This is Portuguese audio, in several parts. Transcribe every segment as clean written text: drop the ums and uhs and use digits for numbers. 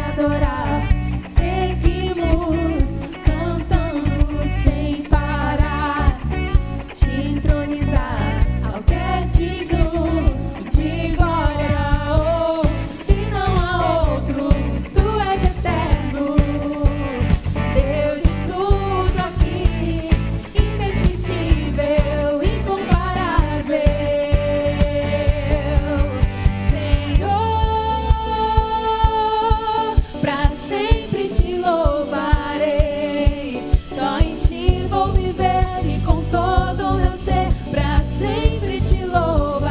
adorar. Seguimos cantando sem parar, te entronizar ao que é digno de glória. Oh, e não há outro, tu és eterno, Deus de tudo aqui, indescritível, incomparável. Senhor, pra sempre te louvarei, só em ti vou viver e com todo o meu ser, pra sempre te louvarei.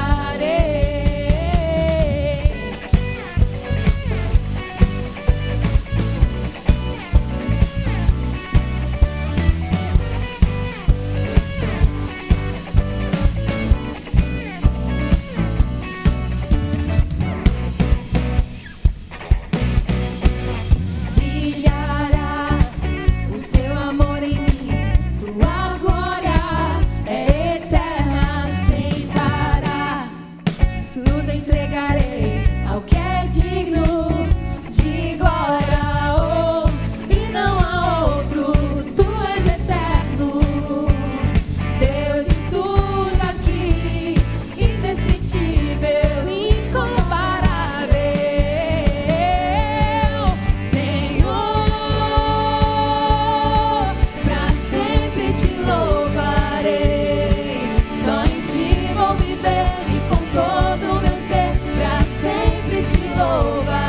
Brilhará o seu amor em mim, sua glória é eterna sem parar. Tudo entregarei ao que é digno de glória. Oh, e não há outro, tu és eterno, Deus de tudo aqui, indescritível, incomparável. Senhor, pra sempre te louvarei, só em ti vou viver e com todo o meu ser, pra sempre te louvarei.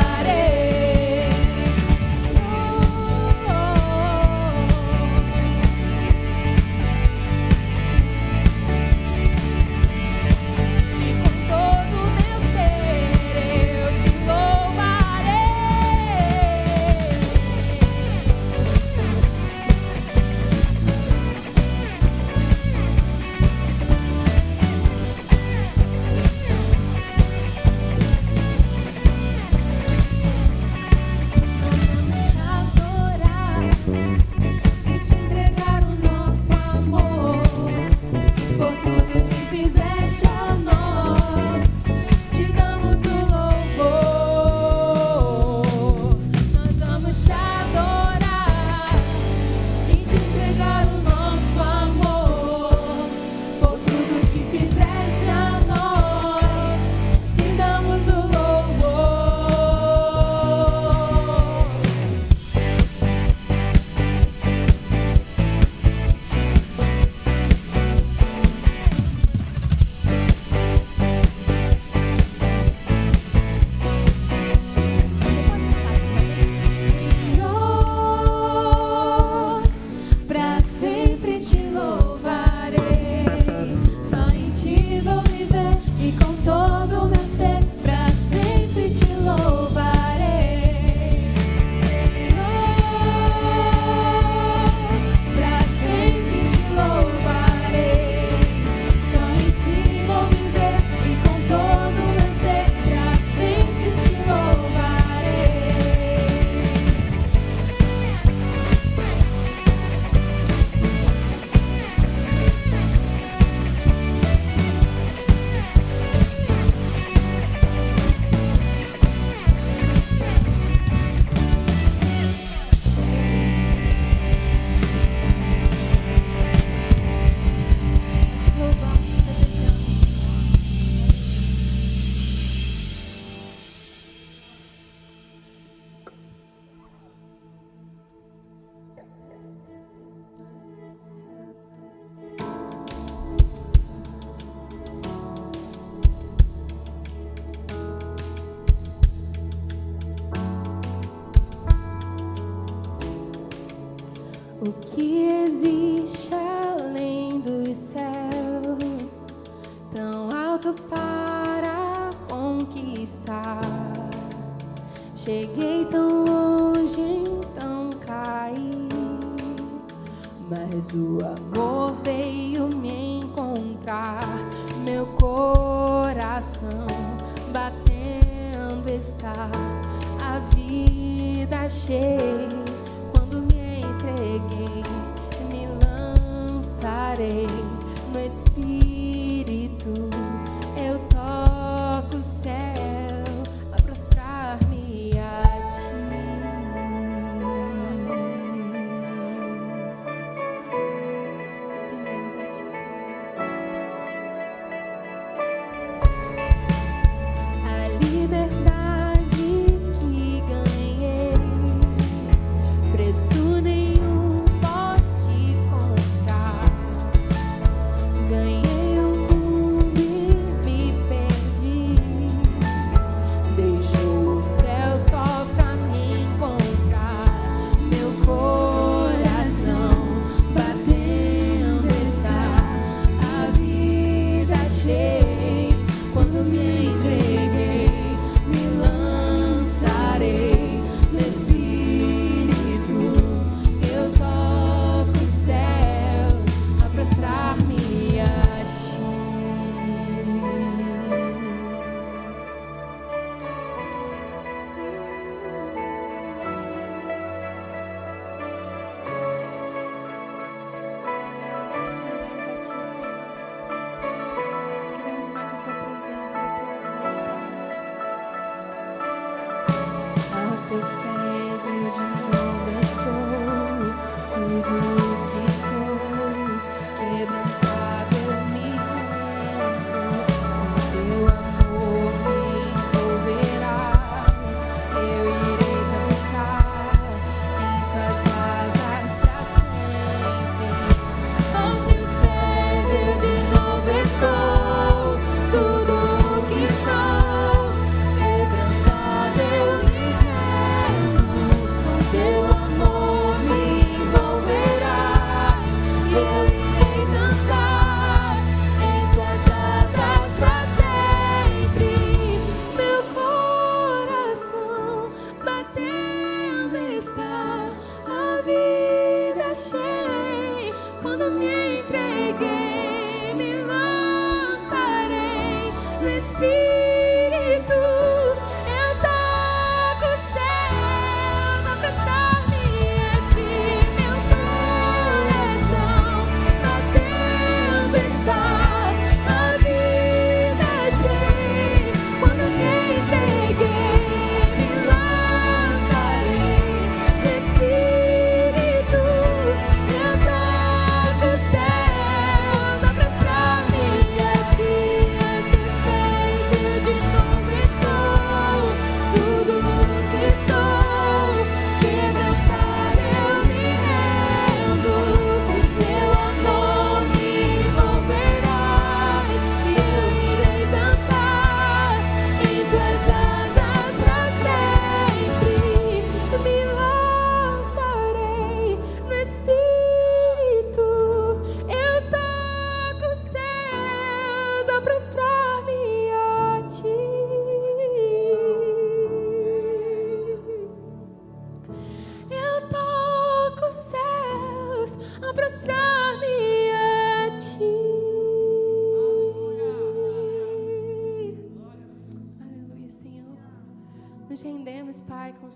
E com todo o meu ser eu te louvarei. Vamos te adorar e te entregar o nosso amor, por tudo que fizeste a nós, te damos o louvor. Nós vamos te adorar e te entregar o nosso amor, por tudo que fizeste a nós, te damos o louvor. Senhor, pra sempre te louvarei, só em ti vou viver e com todo o meu ser, pra sempre te louvarei. Senhor, pra sempre te louvarei, só em ti vou viver e com todo o meu ser, pra sempre te louvarei. Nós louvamos e desejamos. O que existe além dos céus, tão alto para conquistar? Cheguei tão longe, então caí, mas o amor veio me encontrar. Meu coração batendo está, a vida achei quando me entreguei. Me lançarei no Espírito, eu toco o céu a prostrar-me a ti.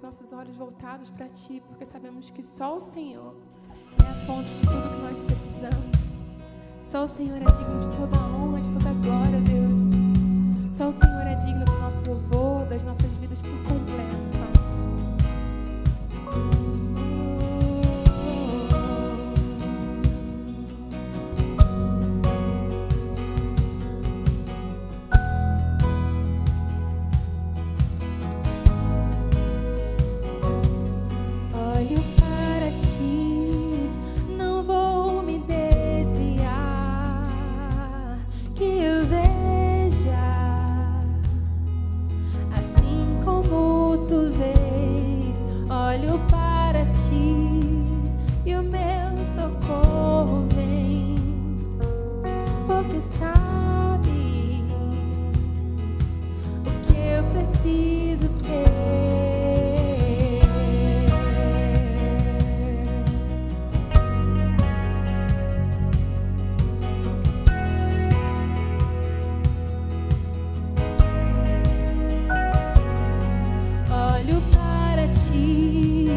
os nossos olhos voltados para Ti, porque sabemos que só o Senhor é a fonte de tudo que nós precisamos. Só o Senhor é digno de toda a honra, de toda a glória, Deus. Só o Senhor é digno do nosso louvor, das nossas vidas por completo, Pai. Olho para Ti, não vou me desviar, que eu veja assim como Tu vês. Olho para Ti e o meu socorro vem, porque sabes o que eu preciso ter. Olho para Ti,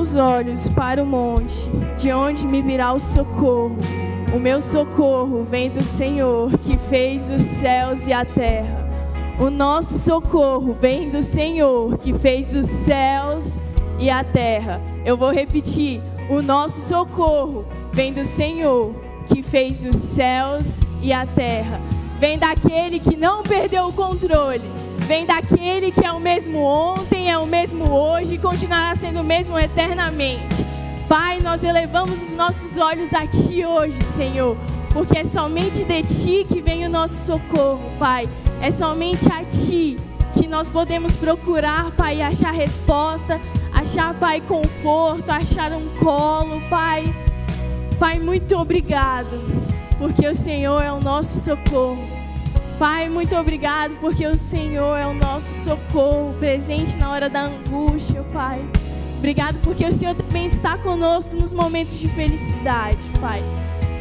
meus olhos para o monte, de onde me virá o socorro. O meu socorro vem do Senhor, que fez os céus e a terra. O nosso socorro vem do Senhor, que fez os céus e a terra. Eu vou repetir. O nosso socorro vem do Senhor, que fez os céus e a terra. Vem daquele que não perdeu o controle. Vem daquele que é o mesmo ontem, é o mesmo hoje e continuará sendo o mesmo eternamente. Pai, nós elevamos os nossos olhos a Ti hoje, Senhor, porque é somente de Ti que vem o nosso socorro, Pai. É somente a Ti que nós podemos procurar, Pai, e achar resposta, achar, Pai, conforto, achar um colo, Pai. Pai, muito obrigado, porque o Senhor é o nosso socorro. Pai, muito obrigado, porque o Senhor é o nosso socorro, presente na hora da angústia, Pai. Obrigado, porque o Senhor também está conosco nos momentos de felicidade, Pai.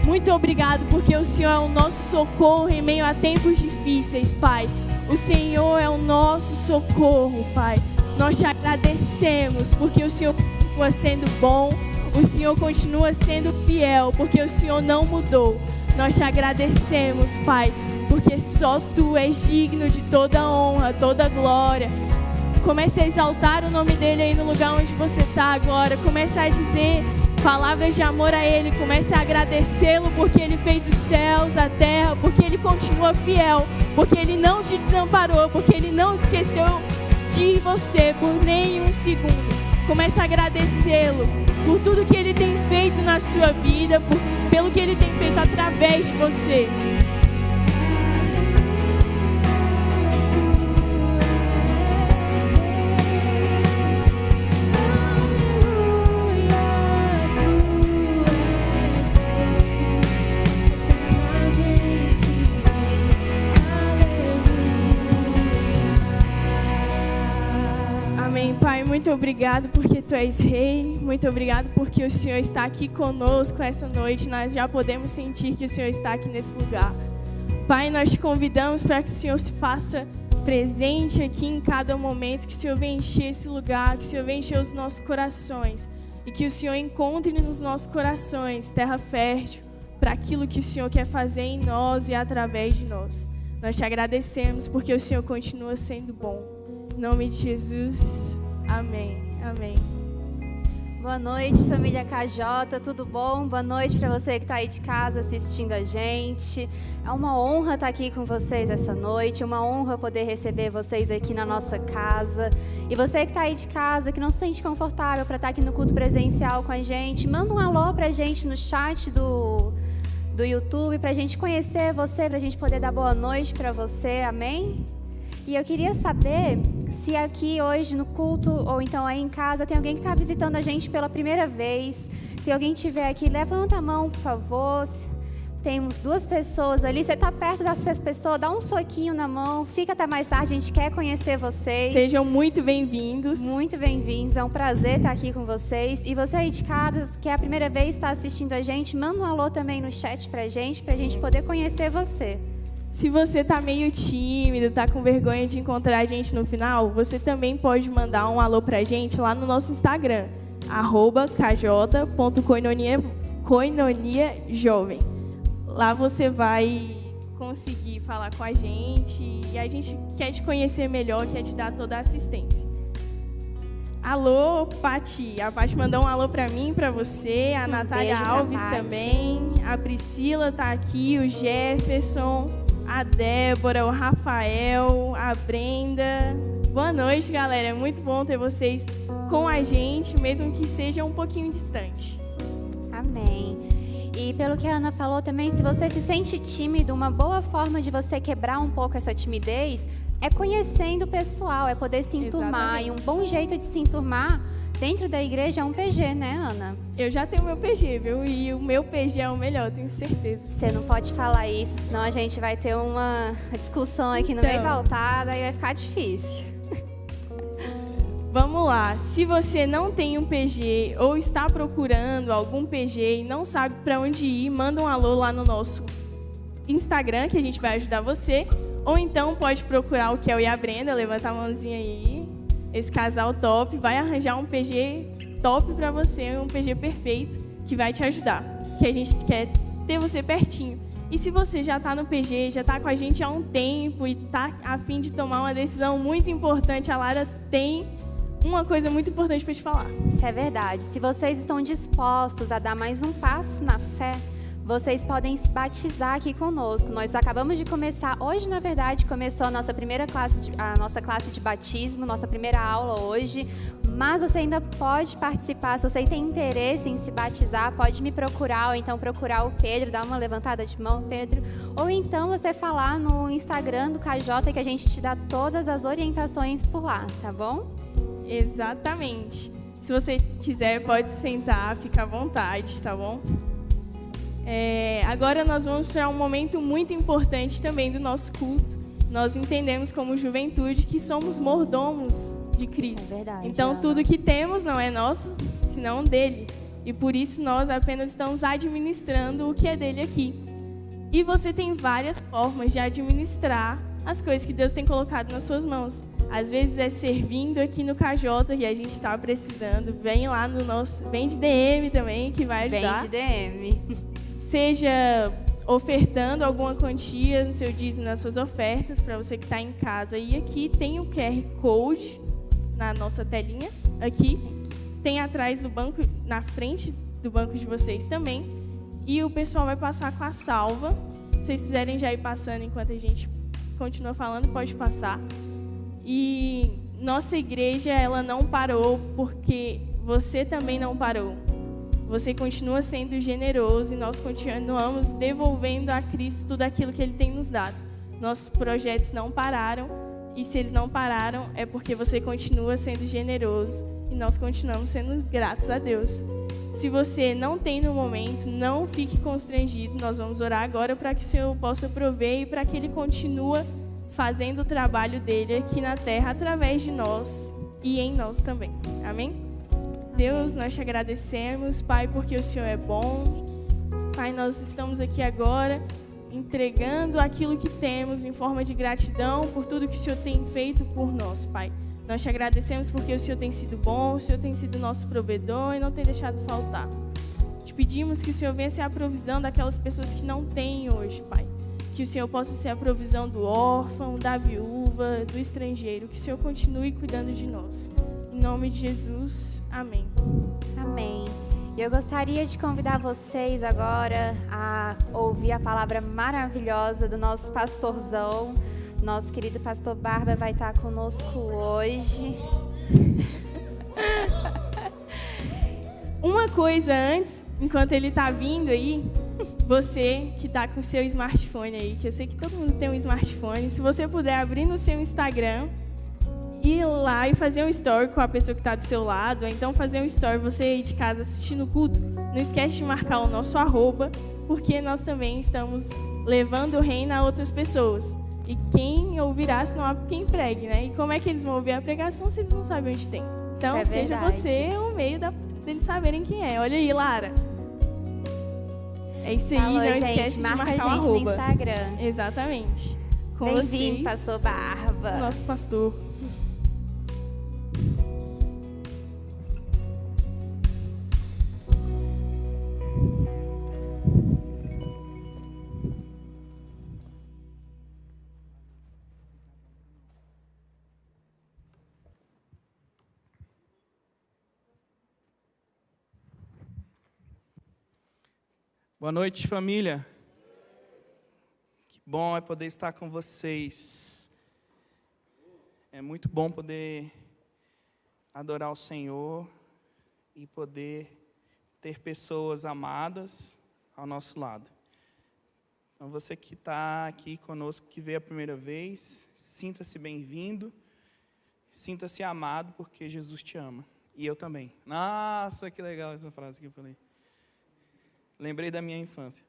Muito obrigado, porque o Senhor é o nosso socorro em meio a tempos difíceis, Pai. O Senhor é o nosso socorro, Pai. Nós te agradecemos, porque o Senhor continua sendo bom, o Senhor continua sendo fiel, porque o Senhor não mudou. Nós te agradecemos, Pai, porque só Tu és digno de toda honra, toda glória. Comece a exaltar o nome dEle aí no lugar onde você está agora. Comece a dizer palavras de amor a Ele. Comece a agradecê-lo porque Ele fez os céus, a terra, porque Ele continua fiel, porque Ele não te desamparou, porque Ele não esqueceu de você por nenhum segundo. Comece a agradecê-lo por tudo que Ele tem feito na sua vida, pelo que Ele tem feito através de você. Pai, muito obrigado porque Tu és Rei, muito obrigado porque o Senhor está aqui conosco essa noite, nós já podemos sentir que o Senhor está aqui nesse lugar. Pai, nós te convidamos para que o Senhor se faça presente aqui em cada momento, que o Senhor venha encher esse lugar, que o Senhor venha encher os nossos corações e que o Senhor encontre nos nossos corações terra fértil para aquilo que o Senhor quer fazer em nós e através de nós. Nós te agradecemos porque o Senhor continua sendo bom. Em nome de Jesus. Amém, amém. Boa noite, família KJ, tudo bom? Boa noite para você que está aí de casa assistindo a gente. É uma honra estar aqui com vocês essa noite, uma honra poder receber vocês aqui na nossa casa. E você que está aí de casa, que não se sente confortável para estar aqui no culto presencial com a gente, manda um alô para a gente no chat do YouTube, para a gente conhecer você, para a gente poder dar boa noite para você, amém? E eu queria saber se aqui hoje no culto ou então aí em casa tem alguém que está visitando a gente pela primeira vez. Se alguém estiver aqui, levanta a mão, por favor. Temos 2 pessoas ali. Você está perto das pessoas, dá um soquinho na mão. Fica até mais tarde, a gente quer conhecer vocês. Sejam muito bem-vindos. Muito bem-vindos, é um prazer estar aqui com vocês. E você aí de casa, que é a primeira vez que está assistindo a gente, manda um alô também no chat pra gente poder conhecer você. Se você tá meio tímido, tá com vergonha de encontrar a gente no final, você também pode mandar um alô pra gente lá no nosso Instagram, @kj.koinoniajovem. Lá você vai conseguir falar com a gente e a gente quer te conhecer melhor, quer te dar toda a assistência. Alô, Pati. A Pati mandou um alô pra mim, pra você, a Natália Alves também, a Priscila tá aqui, o Jefferson, a Débora, o Rafael, a Brenda. Boa noite, galera. É muito bom ter vocês com a gente, mesmo que seja um pouquinho distante. Amém. E pelo que a Ana falou também, se você se sente tímido, uma boa forma de você quebrar um pouco essa timidez é conhecendo o pessoal, é poder se enturmar. E um bom jeito de se enturmar dentro da igreja é um PG, né, Ana? Eu já tenho o meu PG, viu? E o meu PG é o melhor, tenho certeza. Você não pode falar isso, senão a gente vai ter uma discussão aqui no meio da altada e vai ficar difícil. Vamos lá. Se você não tem um PG ou está procurando algum PG e não sabe para onde ir, manda um alô lá no nosso Instagram, que a gente vai ajudar você. Ou então pode procurar o Kel e a Brenda, levanta a mãozinha aí. Esse casal top vai arranjar um PG top para você, um PG perfeito que vai te ajudar, que a gente quer ter você pertinho. E se você já está no PG, já está com a gente há um tempo e está a fim de tomar uma decisão muito importante, a Lara tem uma coisa muito importante para te falar. Isso é verdade. Se vocês estão dispostos a dar mais um passo na fé, vocês podem se batizar aqui conosco. Nós acabamos de começar, hoje na verdade começou a nossa primeira classe, a nossa classe de batismo, nossa primeira aula hoje, mas você ainda pode participar. Se você tem interesse em se batizar, pode me procurar, ou então procurar o Pedro, dar uma levantada de mão, Pedro, ou então você falar no Instagram do KJ que a gente te dá todas as orientações por lá, tá bom? Exatamente. Se você quiser, pode sentar, fica à vontade, tá bom? Agora nós vamos para um momento muito importante também do nosso culto. Nós entendemos como juventude que somos mordomos de Cristo. É verdade. Então tudo que temos não é nosso, senão dele. E por isso nós apenas estamos administrando o que é dele aqui. E você tem várias formas de administrar as coisas que Deus tem colocado nas suas mãos. Às vezes é servindo aqui no KJ, que a gente está precisando. Vem lá no nosso... Vem de DM também, que vai ajudar. Vem de DM. Seja ofertando alguma quantia no seu dízimo, nas suas ofertas, para você que está em casa. E aqui tem o QR Code na nossa telinha. Aqui tem atrás do banco, na frente do banco de vocês também. E o pessoal vai passar com a salva. Se vocês quiserem já ir passando enquanto a gente continua falando, pode passar. E nossa igreja, ela não parou porque você também não parou. Você continua sendo generoso e nós continuamos devolvendo a Cristo tudo aquilo que Ele tem nos dado. Nossos projetos não pararam e se eles não pararam é porque você continua sendo generoso e nós continuamos sendo gratos a Deus. Se você não tem no momento, não fique constrangido. Nós vamos orar agora para que o Senhor possa prover e para que Ele continue fazendo o trabalho dele aqui na terra através de nós e em nós também. Amém? Deus, nós te agradecemos, Pai, porque o Senhor é bom. Pai, nós estamos aqui agora entregando aquilo que temos em forma de gratidão por tudo que o Senhor tem feito por nós, Pai. Nós te agradecemos porque o Senhor tem sido bom, o Senhor tem sido nosso provedor e não tem deixado faltar. Te pedimos que o Senhor venha ser a provisão daquelas pessoas que não têm hoje, Pai. Que o Senhor possa ser a provisão do órfão, da viúva, do estrangeiro. Que o Senhor continue cuidando de nós. Em nome de Jesus, amém. Amém. E eu gostaria de convidar vocês agora a ouvir a palavra maravilhosa do nosso pastorzão. Nosso querido pastor Barba vai estar conosco hoje. Uma coisa antes, enquanto ele está vindo aí, você que está com o seu smartphone aí, que eu sei que todo mundo tem um smartphone, se você puder abrir no seu Instagram, ir lá e fazer um story com a pessoa que está do seu lado, ou então fazer um story você aí de casa assistindo o culto, não esquece de marcar o nosso @, porque nós também estamos levando o reino a outras pessoas. E quem ouvirá, senão há quem pregue, né? E como é que eles vão ouvir a pregação se eles não sabem onde tem? Então, seja você o meio deles saberem quem é. Olha aí, Lara. É isso aí, Falou, não gente, esquece de marcar a gente o no Instagram. Exatamente. Com Bem-vindo, vocês, pastor Barba. nosso pastor. Boa noite, família. Que bom é poder estar com vocês. É muito bom poder adorar o Senhor e poder ter pessoas amadas ao nosso lado. Então, você que está aqui conosco, que veio a primeira vez, sinta-se bem-vindo, sinta-se amado, porque Jesus te ama. E eu também. Nossa, que legal essa frase que eu falei. Lembrei da minha infância.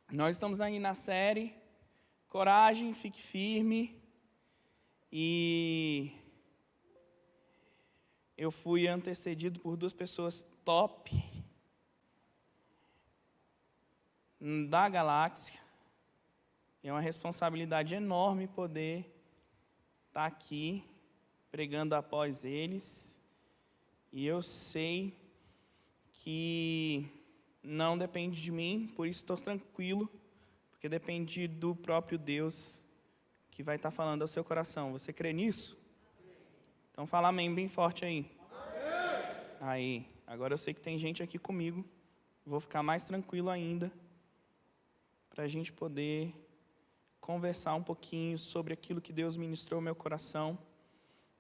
Nós estamos aí na série Coragem, Fique Firme. E eu fui antecedido por duas pessoas top da galáxia. É uma responsabilidade enorme poder estar aqui pregando após eles, e eu sei que não depende de mim, por isso estou tranquilo, porque depende do próprio Deus que vai estar falando ao seu coração. Você crê nisso? Então fala amém bem forte aí. Aí, agora eu sei que tem gente aqui comigo, vou ficar mais tranquilo ainda, para a gente poder conversar um pouquinho sobre aquilo que Deus ministrou ao meu coração,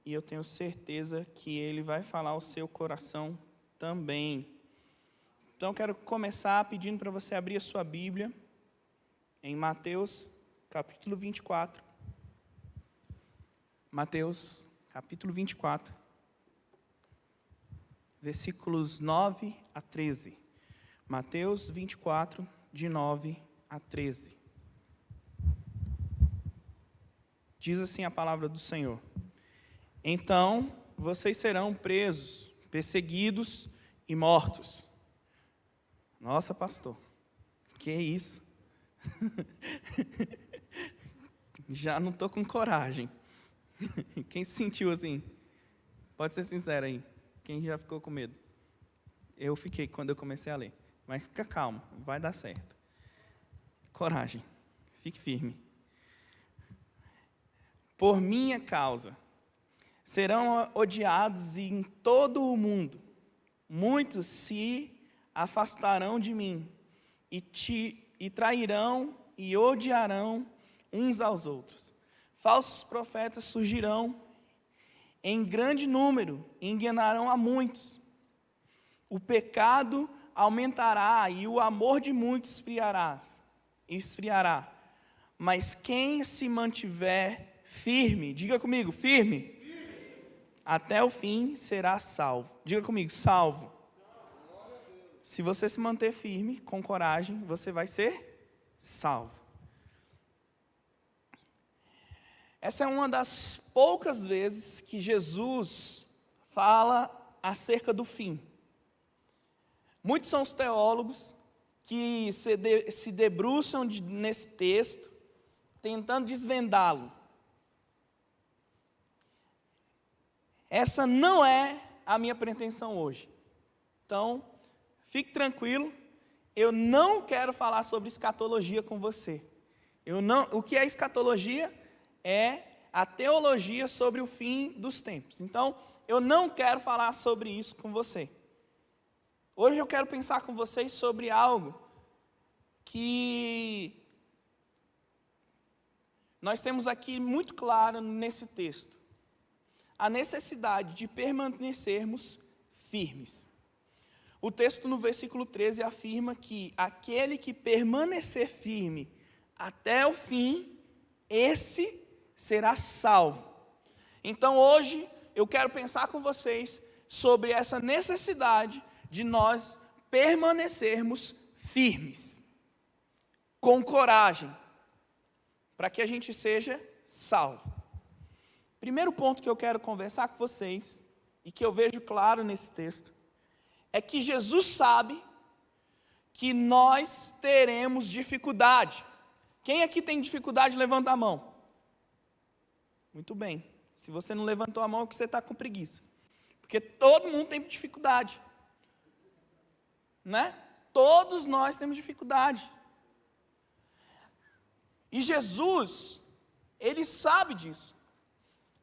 e eu tenho certeza que Ele vai falar ao seu coração também. Então, quero começar pedindo para você abrir a sua Bíblia em Mateus, capítulo 24. Mateus, capítulo 24, versículos 9 a 13. Mateus 24, de 9 a 13. Diz assim a palavra do Senhor: então vocês serão presos, perseguidos e mortos. Nossa, pastor, que isso? Já não estou com coragem. Quem se sentiu assim? Pode ser sincero aí. Quem já ficou com medo? Eu fiquei quando eu comecei a ler. Mas fica calmo, vai dar certo. Coragem, fique firme. Por minha causa, serão odiados em todo o mundo. Muitos se afastarão de mim e trairão e odiarão uns aos outros. Falsos profetas surgirão em grande número e enganarão a muitos. O pecado aumentará e o amor de muitos esfriará. Mas quem se mantiver firme, diga comigo, firme, até o fim será salvo. Diga comigo, salvo. Se você se manter firme, com coragem, você vai ser salvo. Essa é uma das poucas vezes que Jesus fala acerca do fim. Muitos são os teólogos que se debruçam nesse texto, tentando desvendá-lo. Essa não é a minha pretensão hoje. Então, fique tranquilo, eu não quero falar sobre escatologia com você. O que é escatologia? É a teologia sobre o fim dos tempos. Então, eu não quero falar sobre isso com você. Hoje eu quero pensar com vocês sobre algo que nós temos aqui muito claro nesse texto. A necessidade de permanecermos firmes. O texto no versículo 13 afirma que aquele que permanecer firme até o fim, esse será salvo. Então hoje eu quero pensar com vocês sobre essa necessidade de nós permanecermos firmes, com coragem, para que a gente seja salvo. Primeiro ponto que eu quero conversar com vocês, e que eu vejo claro nesse texto, é que Jesus sabe que nós teremos dificuldade. Quem aqui tem dificuldade, levanta a mão. Muito bem. Se você não levantou a mão, é porque você está com preguiça. Porque todo mundo tem dificuldade. Né? Todos nós temos dificuldade. E Jesus, Ele sabe disso.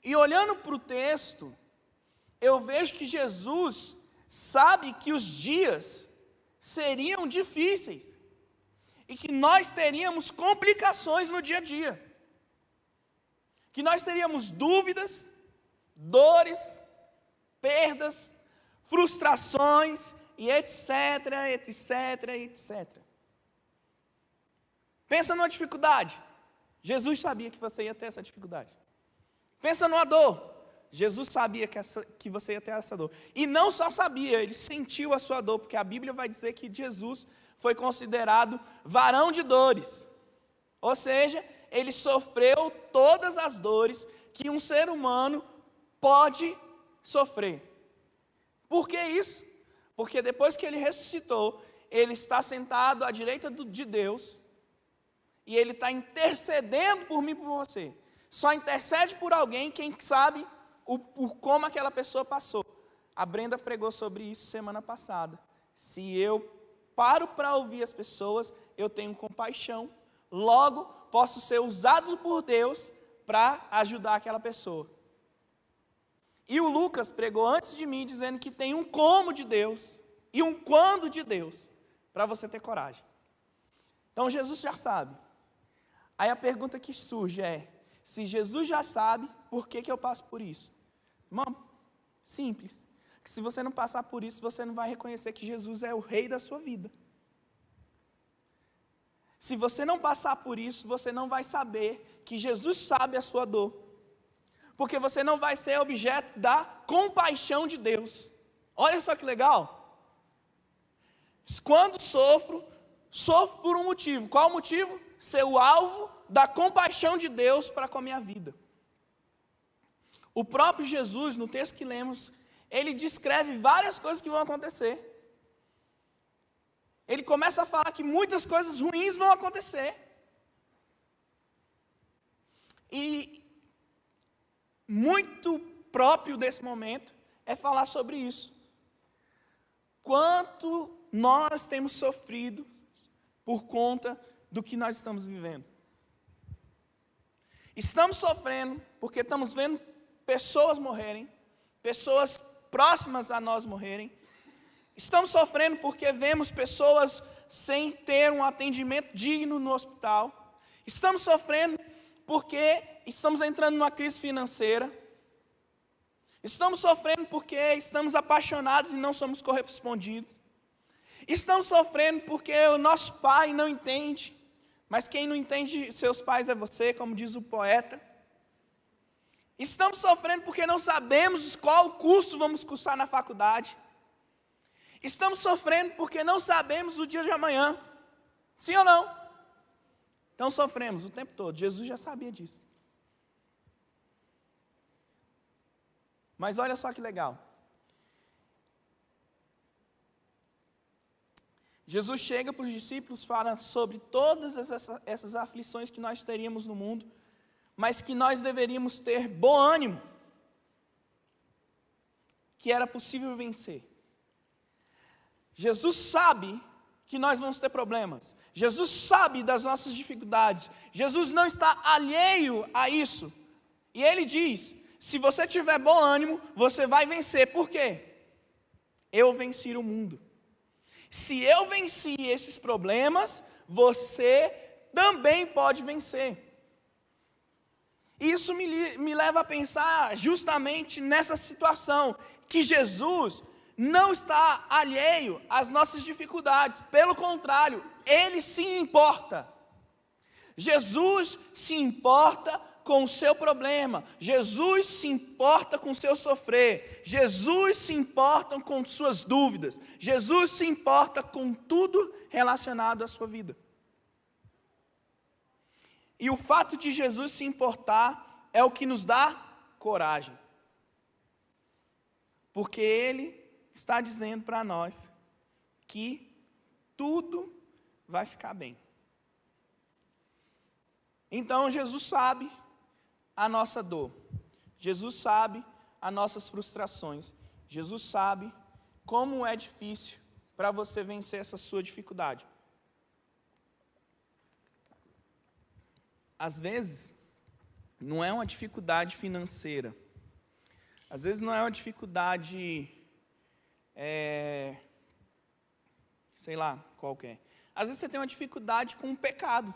E olhando para o texto, eu vejo que Jesus sabe que os dias seriam difíceis. E que nós teríamos complicações no dia a dia. Que nós teríamos dúvidas, dores, perdas, frustrações, e etc, etc, etc. Pensa numa dificuldade. Jesus sabia que você ia ter essa dificuldade. Pensa numa dor. Jesus sabia que você ia ter essa dor. E não só sabia, ele sentiu a sua dor, porque a Bíblia vai dizer que Jesus foi considerado varão de dores. Ou seja, ele sofreu todas as dores que um ser humano pode sofrer. Por que isso? Porque depois que ele ressuscitou, ele está sentado à direita de Deus, e ele está intercedendo por mim e por você. Só intercede por alguém quem sabe por como aquela pessoa passou. A Brenda pregou sobre isso semana passada. Se eu paro para ouvir as pessoas, eu tenho compaixão, logo posso ser usado por Deus para ajudar aquela pessoa. E o Lucas pregou antes de mim dizendo que tem um como de Deus e um quando de Deus para você ter coragem. Então Jesus já sabe. Aí a pergunta que surge é, se Jesus já sabe, por que eu passo por isso? Irmão, simples. Que se você não passar por isso, você não vai reconhecer que Jesus é o rei da sua vida. Se você não passar por isso, você não vai saber que Jesus sabe a sua dor. Porque você não vai ser objeto da compaixão de Deus. Olha só que legal. Quando sofro por um motivo. Qual o motivo? Ser o alvo da compaixão de Deus para com a minha vida. O próprio Jesus, no texto que lemos, ele descreve várias coisas que vão acontecer. Ele começa a falar que muitas coisas ruins vão acontecer. E muito próprio desse momento é falar sobre isso. Quanto nós temos sofrido por conta do que nós estamos vivendo. Estamos sofrendo porque estamos vendo pessoas morrerem, pessoas próximas a nós morrerem. Estamos sofrendo porque vemos pessoas sem ter um atendimento digno no hospital. Estamos sofrendo porque estamos entrando numa crise financeira. Estamos sofrendo porque estamos apaixonados e não somos correspondidos. Estamos sofrendo porque o nosso pai não entende, mas quem não entende seus pais é você, como diz o poeta. Estamos sofrendo porque não sabemos qual curso vamos cursar na faculdade. Estamos sofrendo porque não sabemos o dia de amanhã. Sim ou não? Então sofremos o tempo todo. Jesus já sabia disso. Mas olha só que legal. Jesus chega para os discípulos, fala sobre todas essas aflições que nós teríamos no mundo, mas que nós deveríamos ter bom ânimo, que era possível vencer. Jesus sabe que nós vamos ter problemas. Jesus sabe das nossas dificuldades. Jesus não está alheio a isso. E Ele diz, se você tiver bom ânimo, você vai vencer. Por quê? Eu venci o mundo. Se eu venci esses problemas, você também pode vencer. Isso me leva a pensar justamente nessa situação, que Jesus não está alheio às nossas dificuldades. Pelo contrário, Ele se importa. Jesus se importa com o seu problema. Jesus se importa com o seu sofrer. Jesus se importa com suas dúvidas. Jesus se importa com tudo relacionado à sua vida. E o fato de Jesus se importar é o que nos dá coragem. Porque Ele está dizendo para nós que tudo vai ficar bem. Então Jesus sabe a nossa dor. Jesus sabe as nossas frustrações. Jesus sabe como é difícil para você vencer essa sua dificuldade. Às vezes, não é uma dificuldade financeira. Às vezes não é uma dificuldade, sei lá, qualquer. Às vezes você tem uma dificuldade com um pecado.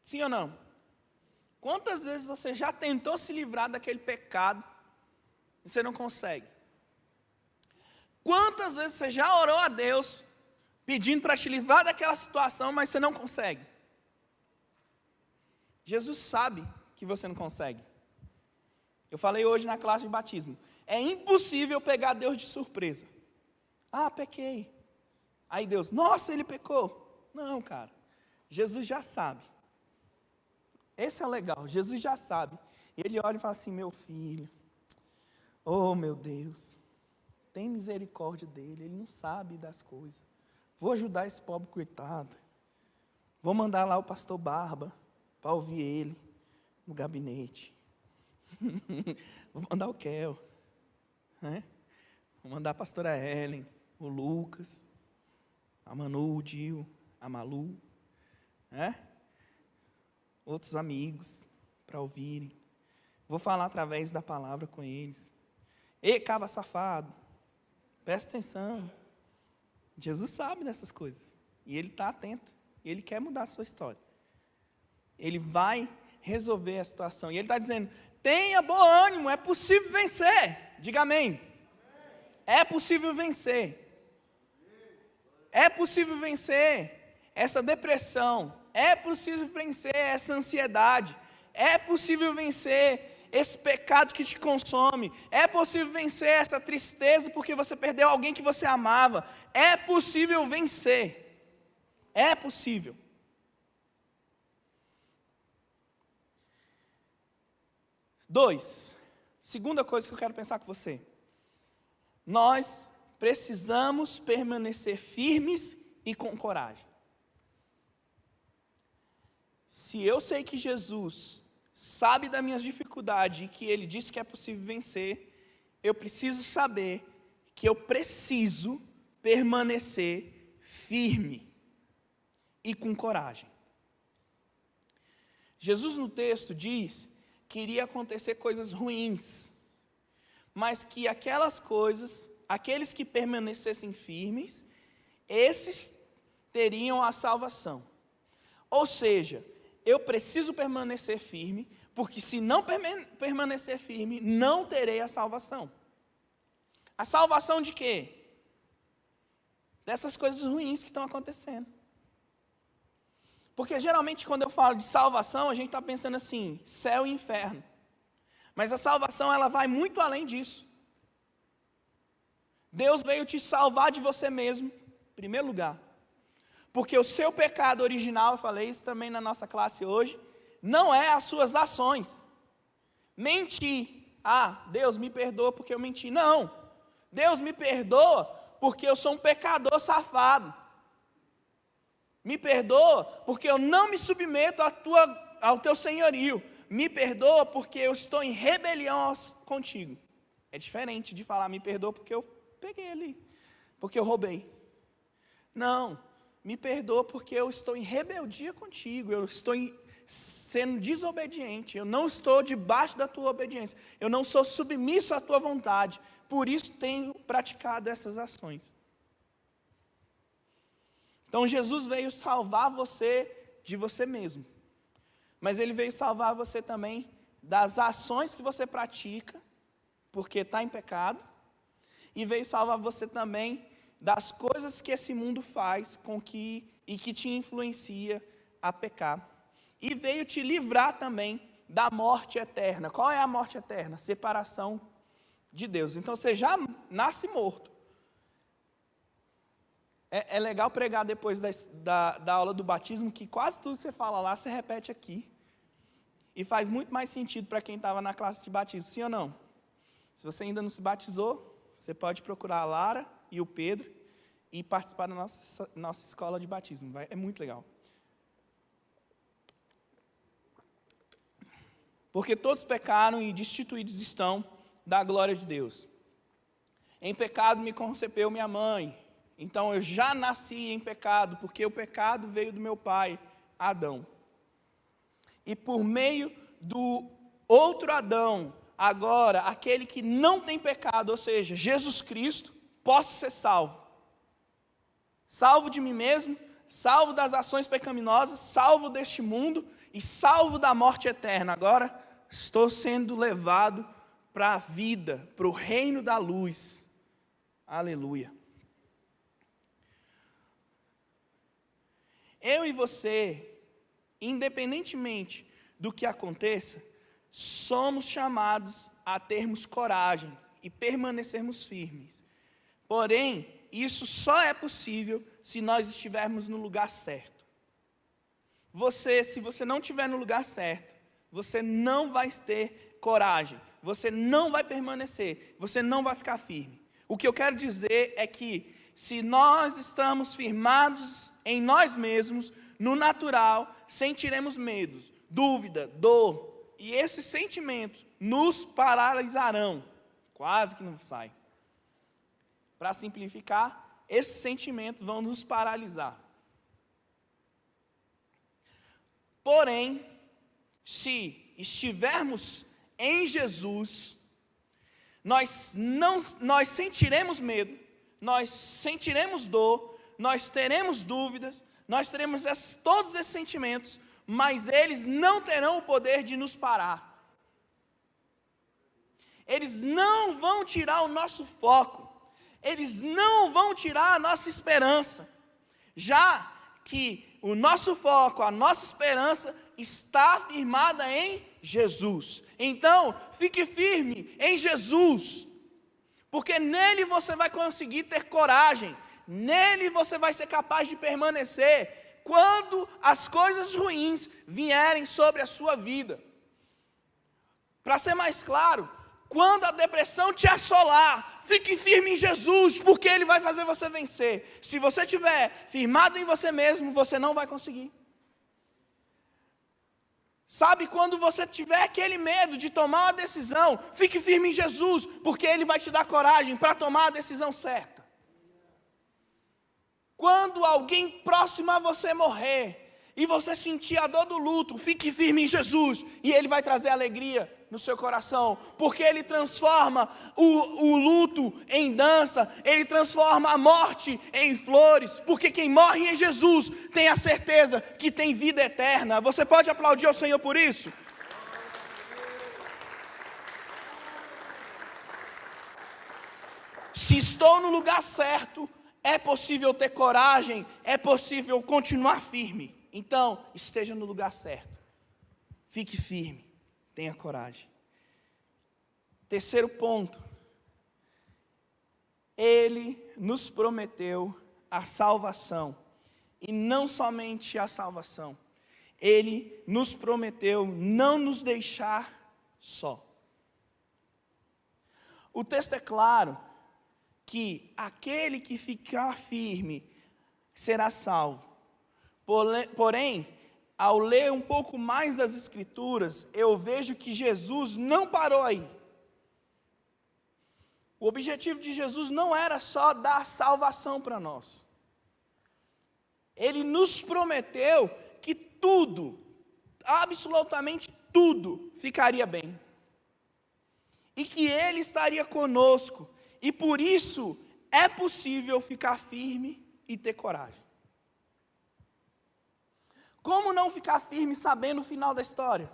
Sim ou não? Quantas vezes você já tentou se livrar daquele pecado e você não consegue? Quantas vezes você já orou a Deus pedindo para te livrar daquela situação, mas você não consegue? Jesus sabe que você não consegue. Eu falei hoje na classe de batismo. É impossível pegar Deus de surpresa. Ah, pequei. Aí Deus, nossa, ele pecou. Não, cara. Jesus já sabe. Esse é o legal. Jesus já sabe. Ele olha e fala assim, meu filho. Oh, meu Deus. Tem misericórdia dele. Ele não sabe das coisas. Vou ajudar esse pobre coitado. Vou mandar lá o pastor Barba para ouvir ele no gabinete. Vou mandar o Kel, né? Vou mandar a pastora Ellen, o Lucas, a Manu, o Dio, a Malu, né? Outros amigos para ouvirem. Vou falar através da palavra com eles. Ei, cabra safado, presta atenção. Jesus sabe dessas coisas. E Ele está atento. E Ele quer mudar a sua história. Ele vai resolver a situação. E Ele está dizendo, tenha bom ânimo, é possível vencer. Diga amém. É possível vencer. É possível vencer essa depressão. É possível vencer essa ansiedade. É possível vencer esse pecado que te consome. É possível vencer essa tristeza porque você perdeu alguém que você amava. É possível vencer. É possível. Segunda coisa que eu quero pensar com você. Nós precisamos permanecer firmes e com coragem. Se eu sei que Jesus sabe das minhas dificuldades e que Ele disse que é possível vencer, eu preciso saber que eu preciso permanecer firme e com coragem. Jesus no texto diz que iria acontecer coisas ruins, mas que aquelas coisas, aqueles que permanecessem firmes, esses teriam a salvação. Ou seja, eu preciso permanecer firme, porque se não permanecer firme, não terei a salvação. A salvação de quê? Dessas coisas ruins que estão acontecendo. Porque geralmente quando eu falo de salvação, a gente está pensando assim, céu e inferno. Mas a salvação, ela vai muito além disso. Deus veio te salvar de você mesmo, em primeiro lugar. Porque o seu pecado original, eu falei isso também na nossa classe hoje, não é as suas ações. Mentir. Ah, Deus me perdoa porque eu menti. Não. Deus me perdoa porque eu sou um pecador safado. Me perdoa porque eu não me submeto ao teu senhorio. Me perdoa porque eu estou em rebelião contigo. É diferente de falar me perdoa porque eu peguei ali, porque eu roubei. Não. Me perdoa porque eu estou em rebeldia contigo, eu estou sendo desobediente, eu não estou debaixo da tua obediência, eu não sou submisso à tua vontade, por isso tenho praticado essas ações. Então Jesus veio salvar você de você mesmo, mas Ele veio salvar você também das ações que você pratica, porque está em pecado, e veio salvar você também das coisas que esse mundo faz e que te influencia a pecar. E veio te livrar também da morte eterna. Qual é a morte eterna? Separação de Deus. Então você já nasce morto. É legal pregar depois da aula do batismo, que quase tudo que você fala lá, você repete aqui. E faz muito mais sentido para quem estava na classe de batismo, sim ou não? Se você ainda não se batizou, você pode procurar a Lara e o Pedro e participar da nossa escola de batismo. É muito legal. Porque todos pecaram e destituídos estão da glória de Deus. Em pecado me concebeu minha mãe. Então eu já nasci em pecado, porque o pecado veio do meu pai, Adão. E por meio do outro Adão, agora, aquele que não tem pecado, ou seja, Jesus Cristo, posso ser salvo. Salvo de mim mesmo, salvo das ações pecaminosas, salvo deste mundo e salvo da morte eterna. Agora estou sendo levado para a vida, para o reino da luz. Aleluia. Eu e você, independentemente do que aconteça, somos chamados a termos coragem e permanecermos firmes. Porém, isso só é possível se nós estivermos no lugar certo. Se você não estiver no lugar certo, você não vai ter coragem, você não vai permanecer, você não vai ficar firme. O que eu quero dizer é que se nós estamos firmados em nós mesmos, no natural, sentiremos medo, dúvida, dor. E esse sentimento nos paralisarão. Quase que não sai. Para simplificar, esses sentimentos vão nos paralisar. Porém, se estivermos em Jesus, nós sentiremos medo, nós sentiremos dor, nós teremos dúvidas, nós teremos todos esses sentimentos, mas eles não terão o poder de nos parar. Eles não vão tirar o nosso foco, eles não vão tirar a nossa esperança, já que o nosso foco, a nossa esperança está firmada em Jesus. Então, fique firme em Jesus, porque nele você vai conseguir ter coragem, nele você vai ser capaz de permanecer quando as coisas ruins vierem sobre a sua vida. Para ser mais claro, quando a depressão te assolar, fique firme em Jesus, porque Ele vai fazer você vencer. Se você estiver firmado em você mesmo, você não vai conseguir. Sabe, quando você tiver aquele medo de tomar uma decisão, fique firme em Jesus, porque Ele vai te dar coragem para tomar a decisão certa. Quando alguém próximo a você morrer, e você sentir a dor do luto, fique firme em Jesus, e Ele vai trazer alegria no seu coração, porque Ele transforma o luto em dança, Ele transforma a morte em flores, porque quem morre em Jesus tem a certeza que tem vida eterna. Você pode aplaudir ao Senhor por isso? Se estou no lugar certo, é possível ter coragem, é possível continuar firme. Então, esteja no lugar certo, fique firme, tenha coragem. Terceiro ponto, Ele nos prometeu a salvação, e não somente a salvação, Ele nos prometeu não nos deixar só. O texto é claro que aquele que ficar firme será salvo. Porém, ao ler um pouco mais das Escrituras, eu vejo que Jesus não parou aí. O objetivo de Jesus não era só dar salvação para nós. Ele nos prometeu que tudo, absolutamente tudo, ficaria bem. E que Ele estaria conosco. E por isso é possível ficar firme e ter coragem. Como não ficar firme sabendo o final da história?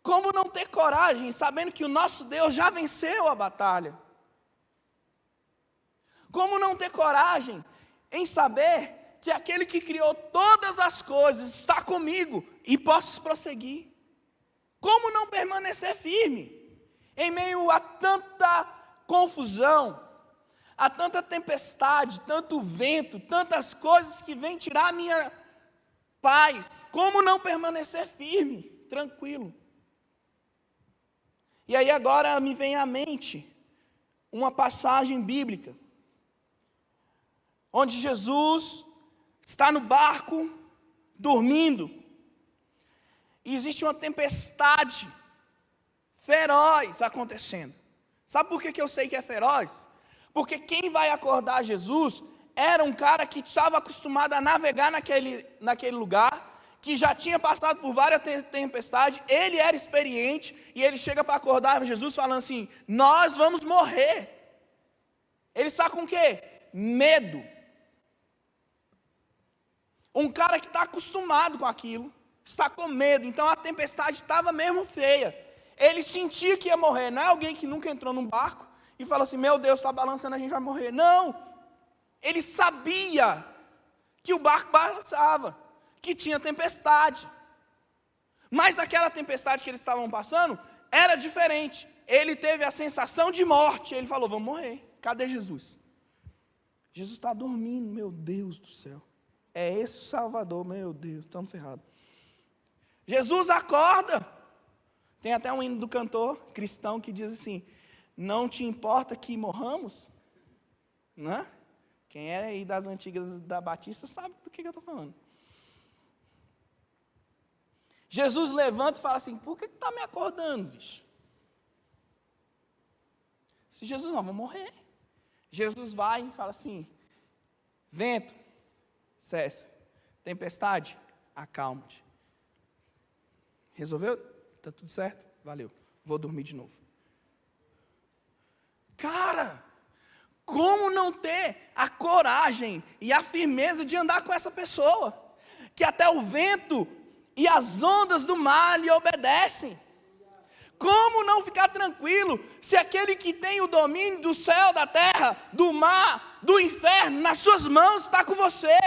Como não ter coragem sabendo que o nosso Deus já venceu a batalha? Como não ter coragem em saber que aquele que criou todas as coisas está comigo e posso prosseguir? Como não permanecer firme em meio a tanta confusão, há tanta tempestade, tanto vento, tantas coisas que vêm tirar a minha paz? Como não permanecer firme, tranquilo? E aí agora me vem à mente uma passagem bíblica, onde Jesus está no barco, dormindo, e existe uma tempestade feroz acontecendo. Sabe por que eu sei que é feroz? Porque quem vai acordar Jesus era um cara que estava acostumado a navegar naquele lugar, que já tinha passado por várias tempestades, ele era experiente, e ele chega para acordar Jesus falando assim: nós vamos morrer. Ele está com o quê? Medo. Um cara que está acostumado com aquilo, está com medo, então a tempestade estava mesmo feia. Ele sentia que ia morrer, não é alguém que nunca entrou num barco e fala assim: meu Deus, está balançando, a gente vai morrer. Não, ele sabia que o barco balançava, que tinha tempestade. Mas aquela tempestade que eles estavam passando era diferente. Ele teve a sensação de morte, ele falou: vamos morrer, cadê Jesus? Jesus está dormindo, meu Deus do céu. É esse o Salvador, meu Deus, estamos ferrados. Jesus acorda. Tem até um hino do cantor cristão que diz assim: não te importa que morramos? Né? Quem é aí das antigas da Batista sabe do que eu estou falando. Jesus levanta e fala assim, por que tu está me acordando, bicho? Se Jesus, não, vou morrer. Jesus vai e fala assim, vento, cessa. Tempestade, acalma-te. Resolveu? Está tudo certo? Valeu. Vou dormir de novo. Cara, como não ter a coragem e a firmeza de andar com essa pessoa? Que até o vento e as ondas do mar lhe obedecem. Como não ficar tranquilo se aquele que tem o domínio do céu, da terra, do mar, do inferno, nas suas mãos está com você?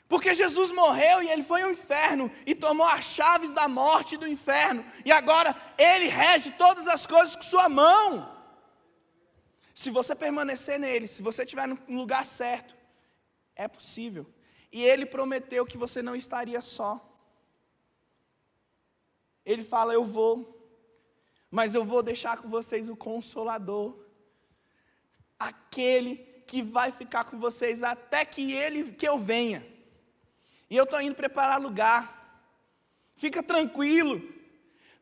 Porque Jesus morreu e ele foi ao inferno e tomou as chaves da morte e do inferno. E agora ele rege todas as coisas com sua mão. Se você permanecer nele, se você estiver no lugar certo, é possível. E ele prometeu que você não estaria só. Ele fala, eu vou, mas eu vou deixar com vocês o Consolador. Aquele que vai ficar com vocês até que eu venha. E eu estou indo preparar lugar. Fica tranquilo.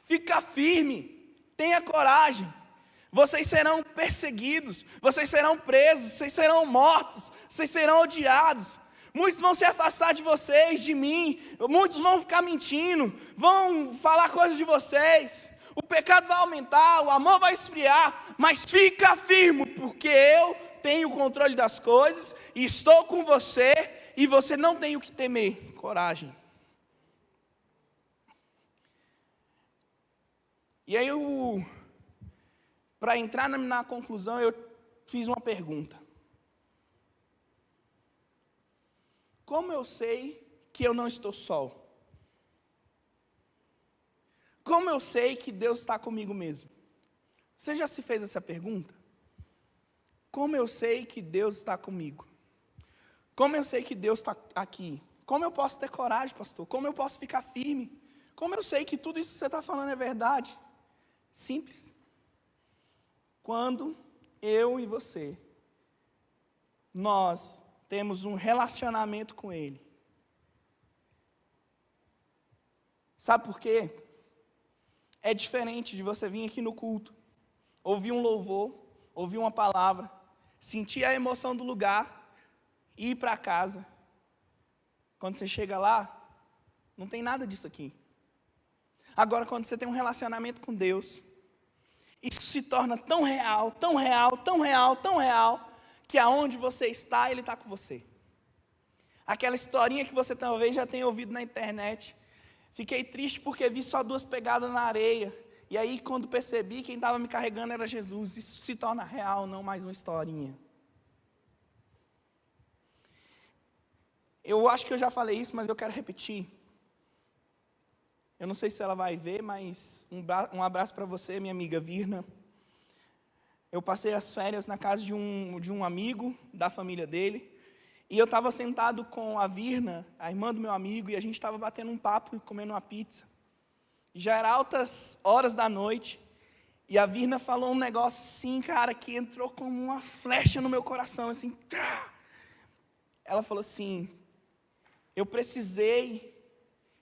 Fica firme. Tenha coragem. Vocês serão perseguidos. Vocês serão presos. Vocês serão mortos. Vocês serão odiados. Muitos vão se afastar de vocês, de mim. Muitos vão ficar mentindo. Vão falar coisas de vocês. O pecado vai aumentar. O amor vai esfriar. Mas fica firme. Porque eu tenho o controle das coisas. E estou com você. E você não tem o que temer. Coragem. E aí, para entrar na conclusão, eu fiz uma pergunta. Como eu sei que eu não estou só? Como eu sei que Deus está comigo mesmo? Você já se fez essa pergunta? Como eu sei que Deus está comigo? Como eu sei que Deus está aqui? Como eu posso ter coragem, pastor? Como eu posso ficar firme? Como eu sei que tudo isso que você está falando é verdade? Simples. Quando eu e você, nós temos um relacionamento com Ele. Sabe por quê? É diferente de você vir aqui no culto, ouvir um louvor, ouvir uma palavra, sentir a emoção do lugar, e ir para casa. Quando você chega lá, não tem nada disso aqui. Agora, quando você tem um relacionamento com Deus, isso se torna tão real, tão real, tão real, tão real, que aonde você está, Ele está com você. Aquela historinha que você talvez já tenha ouvido na internet. Fiquei triste porque vi só 2 pegadas na areia. E aí, quando percebi, quem estava me carregando era Jesus. Isso se torna real, não mais uma historinha. Eu acho que eu já falei isso, mas eu quero repetir. Eu não sei se ela vai ver, mas um abraço para você, minha amiga Virna. Eu passei as férias na casa de um amigo da família dele. E eu estava sentado com a Virna, a irmã do meu amigo, e a gente estava batendo um papo e comendo uma pizza. E já era altas horas da noite. E a Virna falou um negócio assim, cara, que entrou como uma flecha no meu coração, assim. Ela falou assim, eu precisei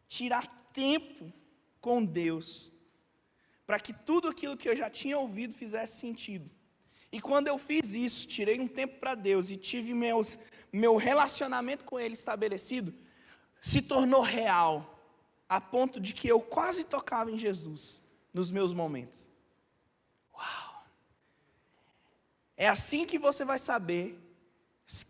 tirar tempo com Deus, para que tudo aquilo que eu já tinha ouvido fizesse sentido. E quando eu fiz isso, tirei um tempo para Deus e tive meu relacionamento com Ele estabelecido, se tornou real, a ponto de que eu quase tocava em Jesus nos meus momentos. Uau! É assim que você vai saber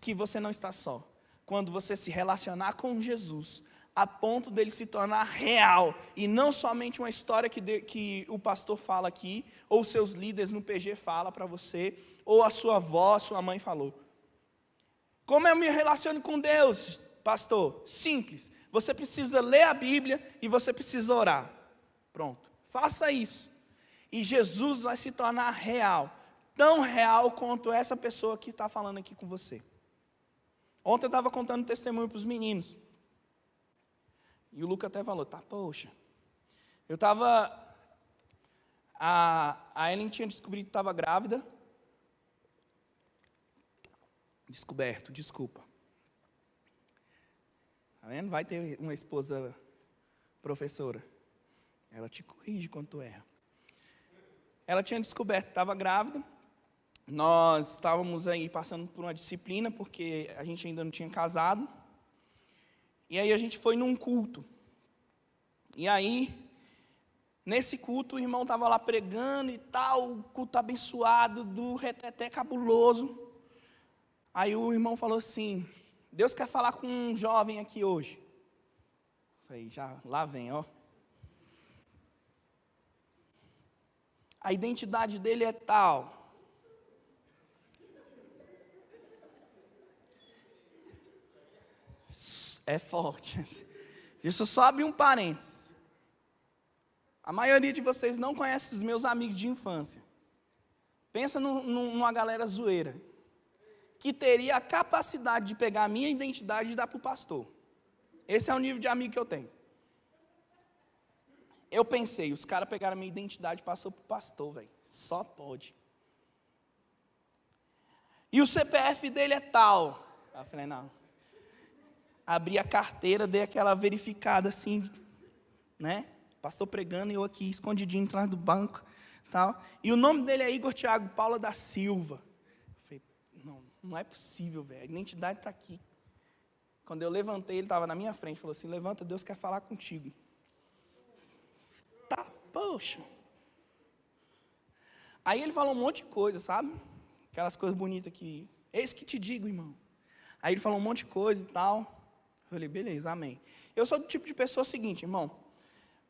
que você não está só. Quando você se relacionar com Jesus, a ponto dele se tornar real, e não somente uma história que o pastor fala aqui, ou seus líderes no PG falam para você, ou a sua avó, sua mãe falou. Como eu me relaciono com Deus, pastor? Simples. Você precisa ler a Bíblia e você precisa orar. Pronto. Faça isso. E Jesus vai se tornar real. Tão real quanto essa pessoa que está falando aqui com você. Ontem eu estava contando testemunho para os meninos. E o Luca até falou, poxa. Eu estava... A Ellen tinha descobrido que estava grávida. Desculpa. Tá vendo? Vai ter uma esposa professora. Ela te corrige quando tu erra. Ela tinha descoberto que estava grávida. Nós estávamos aí passando por uma disciplina, porque a gente ainda não tinha casado. E aí a gente foi num culto. E aí, nesse culto, o irmão estava lá pregando e tal, o culto abençoado, do reteté cabuloso. Aí o irmão falou assim, Deus quer falar com um jovem aqui hoje. Eu falei, já, lá vem, ó. A identidade dele é tal. É forte. Deixa eu só abrir um parênteses. A maioria de vocês não conhece os meus amigos de infância. Pensa numa galera zoeira, que teria a capacidade de pegar a minha identidade e dar para o pastor. Esse é o nível de amigo que eu tenho. Eu pensei, os caras pegaram a minha identidade e passou para o pastor, velho. Só pode. E o CPF dele é tal. Eu falei, não. Abri a carteira, dei aquela verificada assim, né? Pastor pregando e eu aqui, escondidinho atrás do banco. Tal. E o nome dele é Igor Thiago Paula da Silva. Eu falei, não é possível, velho. A identidade está aqui. Quando eu levantei, ele estava na minha frente. Falou assim, levanta, Deus quer falar contigo. Tá, poxa. Aí ele falou um monte de coisa, sabe? Aquelas coisas bonitas que... Eis que te digo, irmão. Aí ele falou um monte de coisa e tal. Eu falei, beleza, amém. Eu sou do tipo de pessoa seguinte, irmão.